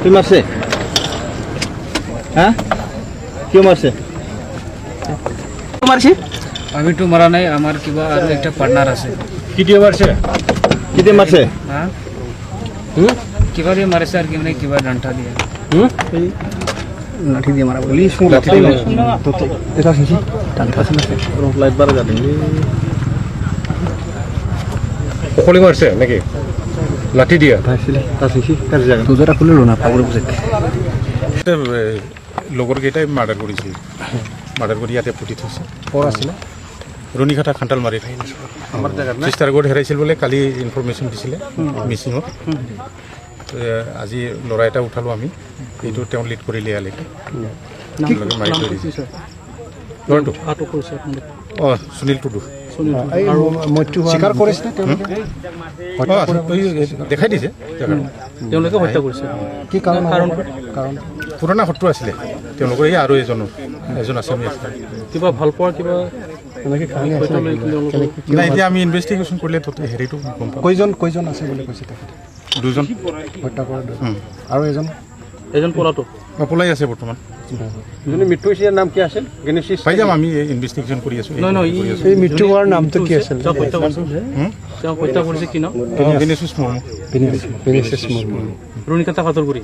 তুই মারছে হ্যাঁ কেউ মারছে মারছি আমি তো মারা নাই আমার কিবা আর একটা পার্টনার আছে কিটিয়ে মারছে কিটিয়ে মারছে হ্যাঁ কিবা দিয়ে মারছে আর কি মানে কিবা ডান্টা দিয়ে লাঠি দিয়ে মারা বলি লাঠি দিয়ে তো এটা শিশি ডান্টা আছে না লাইট বাড়া যাবে সকলে মারছে নাকি লাঠি দিয়া তা শিশি কার জায়গা তোজরা খুলে না পাগল বুঝে লগৰ কেইটাই মাৰ্ডাৰ কৰিছিল মাৰ্ডাৰ কৰি ইয়াতে পুতি থৈছে ক'ৰ আছিলে ৰুণিঘাটা খান্তালমাৰী আমাৰ জায়গা না চিষ্টাৰ গড় হেৰাইছিল বোলে কালি ইনফৰমেশ্যন দিছিলে মিচিঙত আজি ল'ৰা এটা উঠালোঁ আমি এইটো তেওঁ লিড কৰিলে ইয়ালৈকে মাৰি থৈ দিছে ল'ৰাটো অঁ সুনীল টুডু আৰু মৃত্যু স্বীকাৰ কৰিছে দেখাই দিছে তেওঁলোকে হত্যা কৰিছে কি কাৰণ কাৰণ পুৰণা শত্ৰু আছিলে তেওঁলোকৰ এই আৰু এজন আছামী আছে কিবা ভাল পোৱাৰ কিবা এনেকৈ কাহিনী আছে নাই এতিয়া আমি ইনভেষ্টিগেশ্যন কৰিলে হেৰিটো গম পাম কৈজন আছে বুলি কৈছে তেখেতে দুজন হত্যা কৰা আৰু এজন পলাটো পলাই আছে বৰ্তমান যোনে মৃত্যু হৈছে নাম কি আছিল গণেশী পাই যাম আমি ইনভেষ্টিগেশ্যন কৰি আছোঁ এই মৃত্যু হোৱাৰ নামটো কি আছিল তেওঁ হত্যা কৰিছে কি নাম গণেশ মুৰ্মু ৰুণিকাটা খাতৰগুৰি